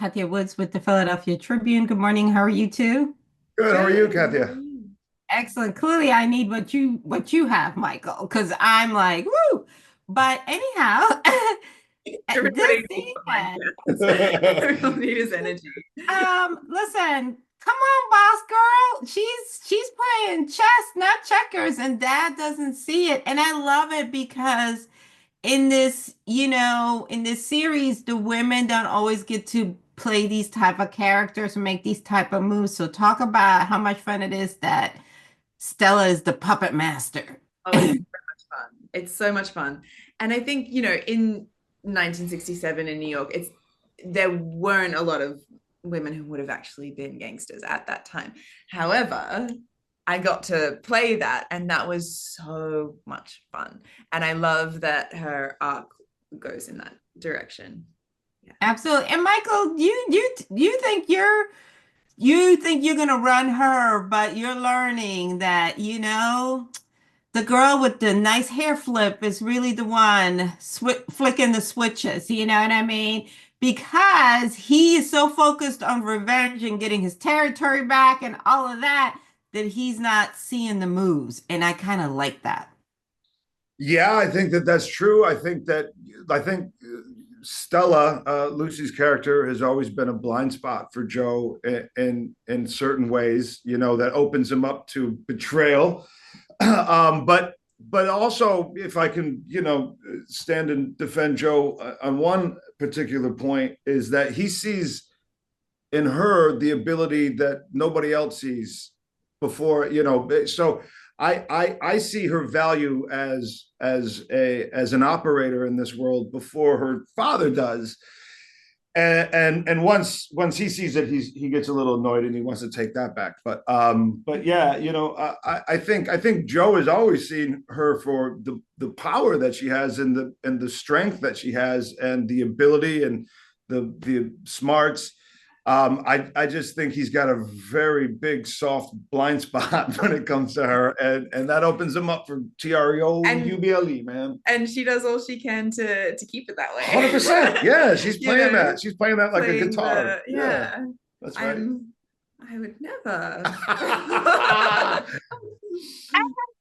Katia Woods with the Philadelphia Tribune. Good morning. How are you two? Good. How are you, Good. How are Katia? you? Excellent. Clearly, I need what you have, Michael, because I'm like, woo. But anyhow, this Everybody needs what Mike season, gets. Everyone needs his energy. listen, come on, boss girl. She's playing chess, not checkers, and dad doesn't see it. And I love it because in this, in this series, the women don't always get to play these type of characters and make these type of moves. So talk about how much fun it is that Stella is the puppet master. Oh, it's so much fun. It's so much fun. And I think, in 1967 in New York, there weren't a lot of women who would have actually been gangsters at that time. However, I got to play that, and that was so much fun. And I love that her arc goes in that direction. Yeah. Absolutely. And Michael, you think you're gonna run her, but you're learning that, the girl with the nice hair flip is really the one flicking the switches. You know what I mean? Because he is so focused on revenge and getting his territory back and all of that, that he's not seeing the moves. And I kind of like that. Yeah, I think that that's true. I think Stella, Lucy's character, has always been a blind spot for Joe in certain ways. That opens him up to betrayal. But also, if I can, stand and defend Joe on one particular point, is that he sees in her the ability that nobody else sees before. So I see her value as an operator in this world before her father does. And once he sees it, he gets a little annoyed and he wants to take that back. But yeah, I think Joe has always seen her for the power that she has and the strength that she has and the ability and the smarts. I just think he's got a very big, soft blind spot when it comes to her, and that opens him up for And TREOUBLE, man. and she does all she can to keep it that way. 100%. Yeah, she's You playing know, that. She's playing that like a playing guitar. the Yeah, yeah. that's right. I would never.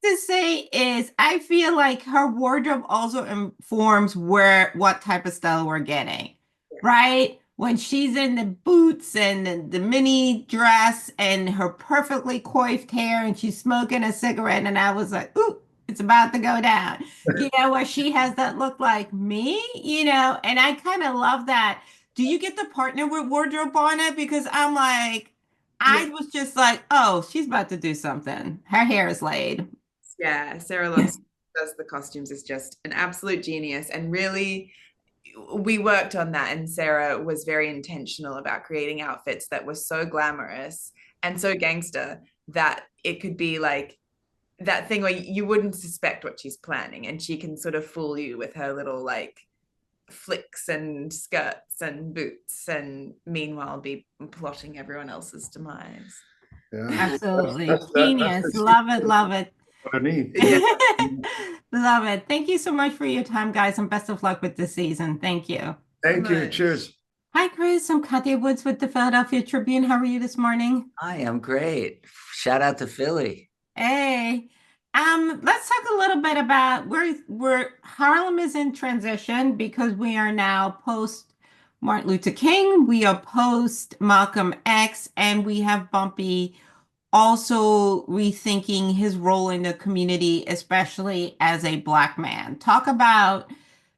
To say is I feel like her wardrobe also informs what type of style we're getting, right? When she's in the boots and the mini dress and her perfectly coiffed hair and she's smoking a cigarette, and I was like, ooh, it's about to go down. Where she has that look like me, and I kind of love that. Do you get to partner with wardrobe on it? Because I'm like, Yeah, I was just like, oh, she's about to do something. Her hair is laid. yeah. Sarah Lux does the costumes is just an absolute genius, and really, we worked on that. And Sarah was very intentional about creating outfits that were so glamorous and so gangster that it could be like that thing where you wouldn't suspect what she's planning, and she can sort of fool you with her little like flicks and skirts and boots, and meanwhile be plotting everyone else's demise. Yeah, Absolutely. that's Genius. Love it. Love it. underneath. Yeah. Love it. Thank you so much for your time, guys, and best of luck with this season. Thank you. So Thank you. much. Cheers. Hi, Chris. I'm Katia Woods with the Philadelphia Tribune. How are you this morning? I am great. Shout out to Philly. Hey. Let's talk a little bit about where Harlem is in transition because we are now post Martin Luther King, we are post Malcolm X, and we have Bumpy also rethinking his role in the community, especially as a Black man. Talk about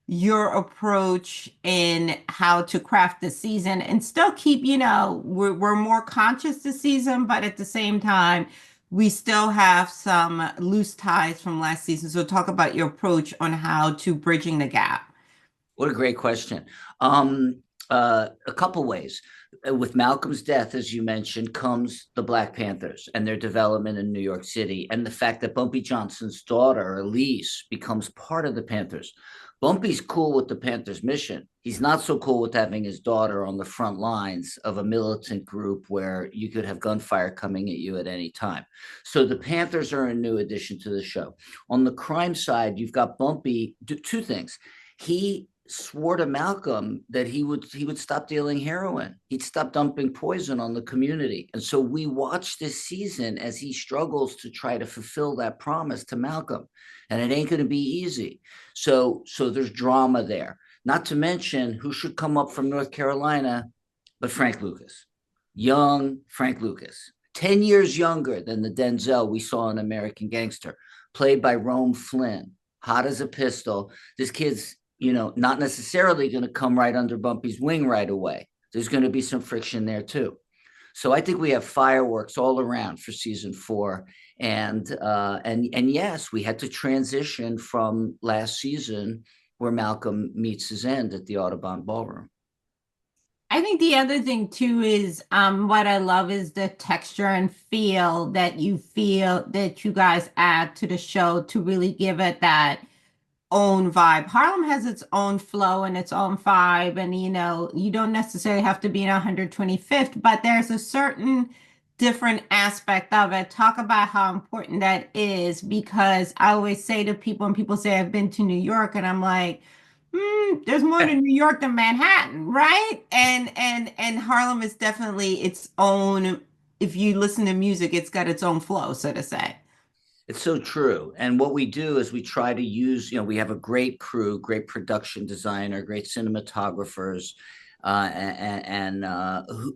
your approach in how to craft the season and still keep, we're more conscious this season, but at the same time, we still have some loose ties from last season. So talk about your approach on how to bridging the gap. What a great question. A couple ways. With Malcolm's death, as you mentioned, comes the Black Panthers and their development in New York City, and the fact that Bumpy Johnson's daughter, Elise, becomes part of the Panthers. Bumpy's cool with the Panthers' mission. He's not so cool with having his daughter on the front lines of a militant group where you could have gunfire coming at you at any time. So the Panthers are a new addition to the show. On the crime side, you've got Bumpy do two things. He swore to Malcolm that he would stop dealing heroin. He'd stop dumping poison on the community. And so we watch this season as he struggles to try to fulfill that promise to Malcolm. And it ain't going to be easy. So there's drama there. Not to mention who should come up from North Carolina, but Frank Lucas. Young Frank Lucas. 10 years younger than the Denzel we saw in American Gangster, played by Rome Flynn. Hot as a pistol. This kid's, not necessarily going to come right under Bumpy's wing right away. There's going to be some friction there too. So I think we have fireworks all around for season 4. And yes, we had to transition from last season where Malcolm meets his end at the Audubon Ballroom. I think the other thing too is what I love is the texture and feel that you guys add to the show to really give it that own vibe. Harlem has its own flow and its own vibe, and you don't necessarily have to be in 125th, but there's a certain different aspect of it. Talk about how important that is, because I always say to people, when people say I've been to New York, and I'm like, there's more to New York than Manhattan, right? And Harlem is definitely its own. If you listen to music, it's got its own flow, so to say. It's so true. And what we do is we try to use, we have a great crew, great production designer, great cinematographers, and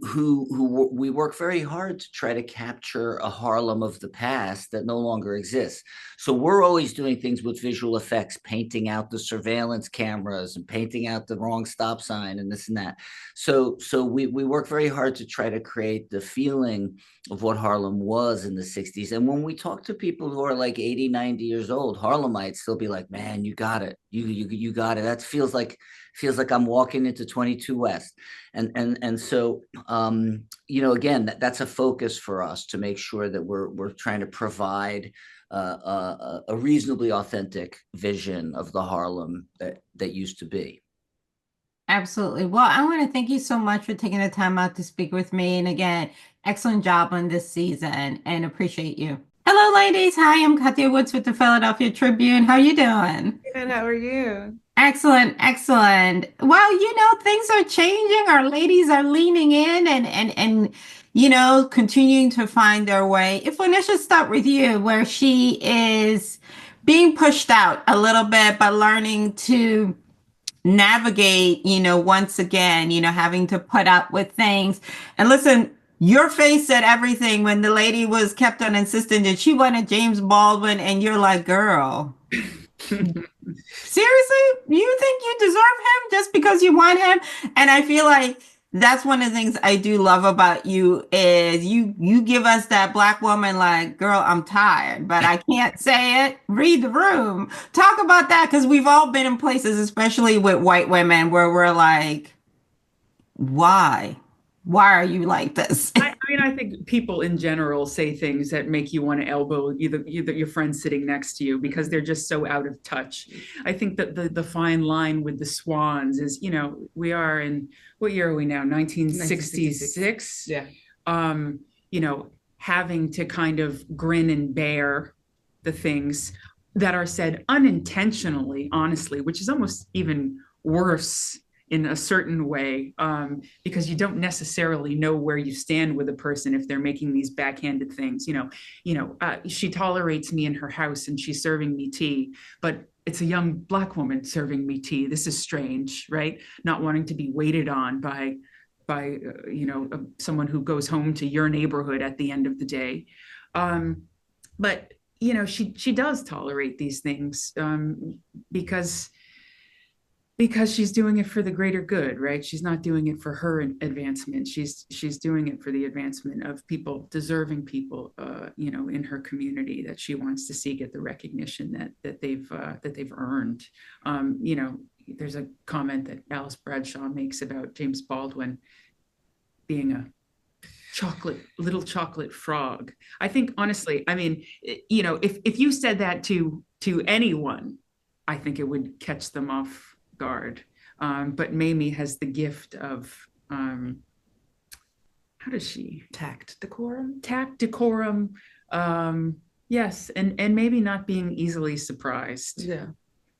who we work very hard to try to capture a Harlem of the past that no longer exists. So we're always doing things with visual effects, painting out the surveillance cameras and painting out the wrong stop sign and this and that. So we work very hard to try to create the feeling of what Harlem was in the 60s. And when we talk to people who are like 80, 90 years old, Harlemites, they'll be like, man, you got it. You got it. That feels like I'm walking into 22 West. And so, again, that's a focus for us to make sure that we're trying to provide a reasonably authentic vision of the Harlem that used to be. Absolutely. Well, I want to thank you so much for taking the time out to speak with me. And again, excellent job on this season and appreciate you. Hello, ladies. Hi, I'm Katya Woods with the Philadelphia Tribune. How you doing? Good. How are you? Excellent, excellent. Well, things are changing. Our ladies are leaning in and continuing to find their way. If let's just start with you, where she is being pushed out a little bit, but learning to navigate, once again, having to put up with things. And listen, your face said everything when the lady was kept on insisting that she wanted James Baldwin, and you're like, girl, seriously? You think you deserve him just because you want him? And I feel like that's one of the things I do love about you is you give us that Black woman like, girl, I'm tired, but I can't say it. Read the room. Talk about that, because we've all been in places, especially with white women, where we're like, why? Why are you like this? I think people in general say things that make you want to elbow either your friend sitting next to you because they're just so out of touch. I think that the fine line with the Swans is, we are in, what year are we now? 1966. Yeah. Having to kind of grin and bear the things that are said unintentionally, honestly, which is almost even worse in a certain way, because you don't necessarily know where you stand with a person if they're making these backhanded things. She tolerates me in her house and she's serving me tea, but it's a young Black woman serving me tea. This is strange, right? Not wanting to be waited on by someone who goes home to your neighborhood at the end of the day. But she does tolerate these things because she's doing it for the greater good, right? She's not doing it for her advancement. She's doing it for the advancement of deserving people, in her community that she wants to see get the recognition that they've earned. There's a comment that Alice Bradshaw makes about James Baldwin being a little chocolate frog. I think honestly, if you said that to anyone, I think it would catch them off guard. But Mamie has the gift of how does she? Tact, decorum. Yes, and maybe not being easily surprised. Yeah.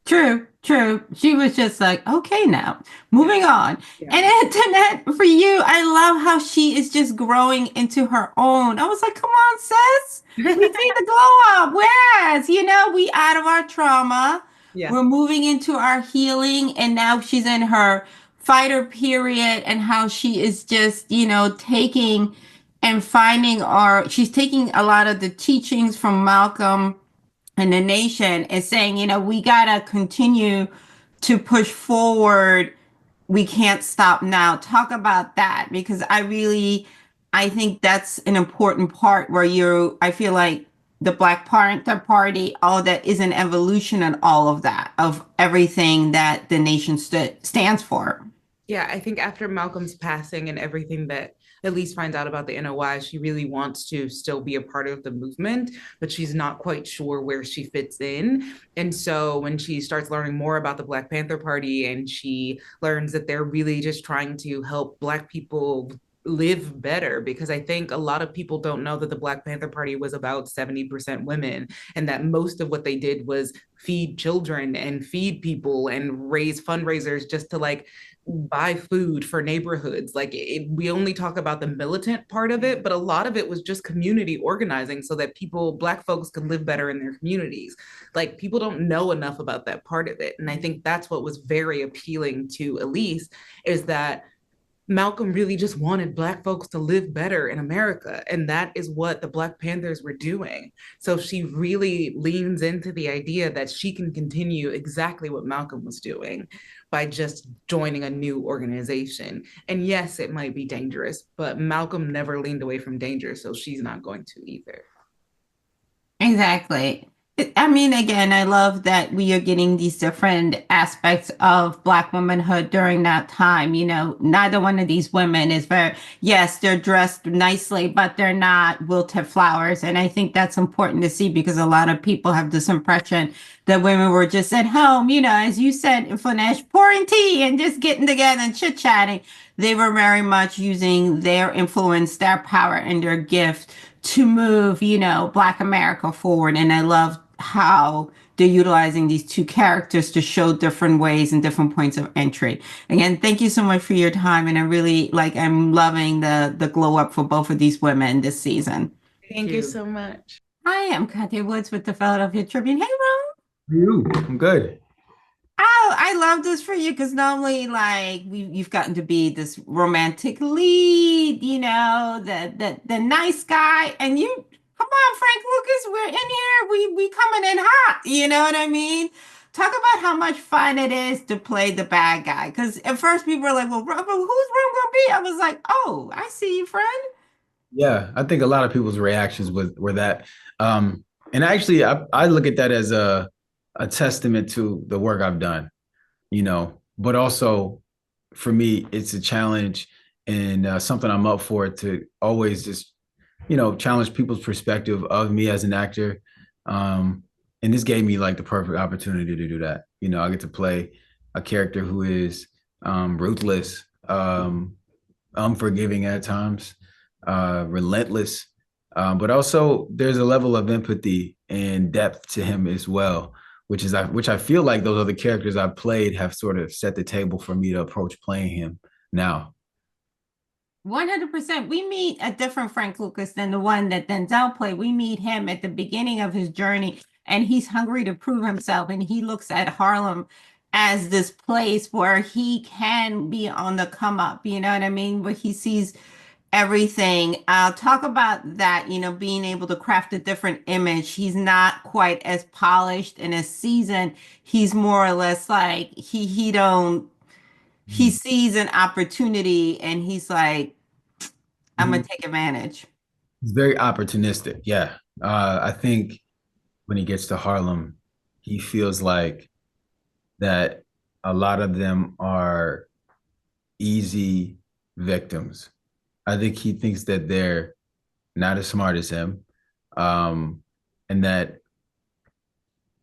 True, true. She was just like, okay, now moving on. Yeah. And Antoinette, for you, I love how she is just growing into her own. I was like, come on, sis. We see the glow up. Whereas, we out of our trauma, Yeah. we're moving into our healing, and now she's in her fighter period, and how she is just, taking and finding she's taking a lot of the teachings from Malcolm and the nation is saying, we got to continue to push forward. We can't stop now. Talk about that, because I think that's an important part where I feel like the Black Panther Party, all that is an evolution and all of that, of everything that the nation stands for. Yeah, I think after Malcolm's passing and everything that Elise finds out about the NOI, she really wants to still be a part of the movement, but she's not quite sure where she fits in. And so when she starts learning more about the Black Panther Party, and she learns that they're really just trying to help Black people live better, because I think a lot of people don't know that the Black Panther Party was about 70% women, and that most of what they did was feed children and feed people and raise fundraisers just to buy food for neighborhoods. We only talk about the militant part of it, but a lot of it was just community organizing so that Black folks could live better in their communities. People don't know enough about that part of it. And I think that's what was very appealing to Elise, is that Malcolm really just wanted Black folks to live better in America. And that is what the Black Panthers were doing. So she really leans into the idea that she can continue exactly what Malcolm was doing by just joining a new organization. And yes, it might be dangerous, but Malcolm never leaned away from danger, so she's not going to either. Exactly. I mean, again, I love that we are getting these different aspects of Black womanhood during that time. Neither one of these women is yes, they're dressed nicely, but they're not wilted flowers. And I think that's important to see, because a lot of people have this impression that women were just at home, as you said, Flanesh, pouring tea and just getting together and chit-chatting. They were very much using their influence, their power, and their gift to move, Black America forward. And I love how they're utilizing these two characters to show different ways and different points of entry. Again, thank you so much for your time. And I'm loving the glow up for both of these women this season. Thank you so much. Hi, I'm Katya Woods with the Philadelphia Tribune. Hey, Ron. You? I'm good. Oh, I love this for you, because normally, you've gotten to be this romantic lead, the nice guy, and you, come on, Frank Lucas, we're in here, we coming in hot, you know what I mean? Talk about how much fun it is to play the bad guy, because at first people were like, well, who's Ron gonna be? I was like, oh, I see you, friend. Yeah, I think a lot of people's reactions were that. And actually, I look at that as a testament to the work I've done, but also for me, it's a challenge and something I'm up for, to always just, challenge people's perspective of me as an actor. And this gave me the perfect opportunity to do that. I get to play a character who is ruthless, unforgiving at times, relentless, but also there's a level of empathy and depth to him as well, which I feel like those other characters I've played have sort of set the table for me to approach playing him now. 100%. We meet a different Frank Lucas than the one that Denzel played. We meet him at the beginning of his journey, and he's hungry to prove himself. And he looks at Harlem as this place where he can be on the come up, you know what I mean? Where he sees everything. I'll talk about that, being able to craft a different image. He's not quite as polished and as seasoned. He's more or less like he sees an opportunity, and he's like, I'm gonna take advantage. He's very opportunistic. Yeah. I think when he gets to Harlem, he feels like that a lot of them are easy victims. I think he thinks that they're not as smart as him, and that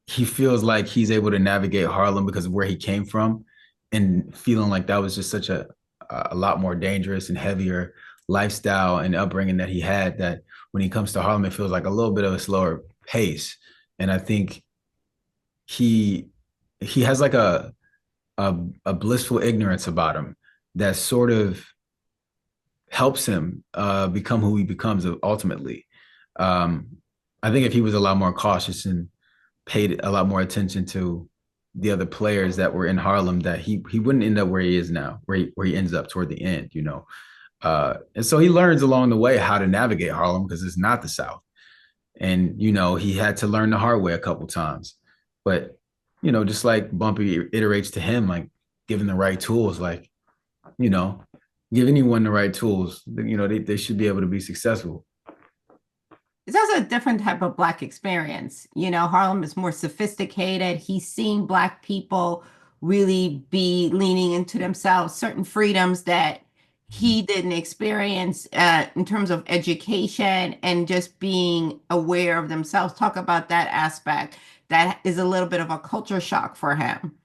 he feels like he's able to navigate Harlem because of where he came from, and feeling like that was just such a lot more dangerous and heavier lifestyle and upbringing that he had, that when he comes to Harlem, it feels like a little bit of a slower pace. And I think he he has like a blissful ignorance about him that sort of helps him become who he becomes ultimately. Um, I think if he was a lot more cautious and paid a lot more attention to the other players that were in Harlem, that he wouldn't end up where he is now, where he ends up toward the end, you know. And so he learns along the way how to navigate Harlem because it's not the South. And, you know, he had to learn the hard way a couple times. But, you know, just like Bumpy iterates to him, like given the right tools, like, you know, give anyone the right tools, you know, they should be able to be successful. It's also a different type of Black experience. You know, Harlem is more sophisticated. He's seeing Black people really be leaning into themselves, certain freedoms that he didn't experience in terms of education and just being aware of themselves. Talk about that aspect. That is a little bit of a culture shock for him.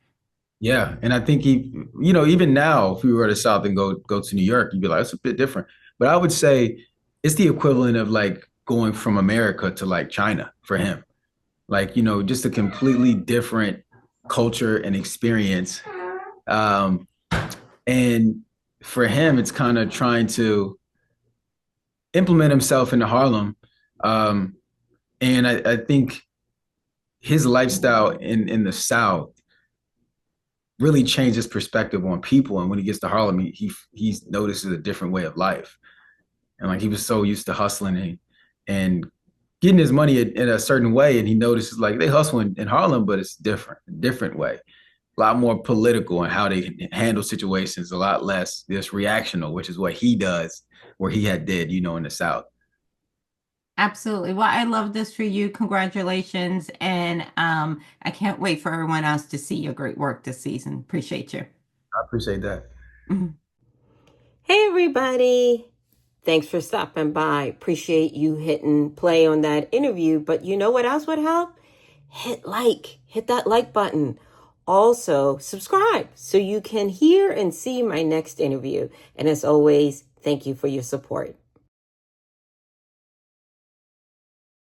Yeah. And I think he, you know, even now, if we were to South and go to New York, you'd be like, it's a bit different. But I would say it's the equivalent of like going from America to like China for him. Like, you know, just a completely different culture and experience. Um, and for him, it's kind of trying to implement himself into Harlem. Um, and I think his lifestyle in the South really changed his perspective on people. And when he gets to Harlem, he notices a different way of life. And like he was so used to hustling and getting his money in a certain way, and he notices like they hustle in Harlem, but it's different, a different way, a lot more political in how they handle situations, a lot less just reactional, which is what he does, where he had did, you know, in the South. Absolutely. Well, I love this for you. Congratulations. And I can't wait for everyone else to see your great work this season. Appreciate you. I appreciate that. Mhm. Hey, everybody. Thanks for stopping by. Appreciate you hitting play on that interview. But you know what else would help? Hit that like button. Also, subscribe so you can hear and see my next interview. And as always, thank you for your support.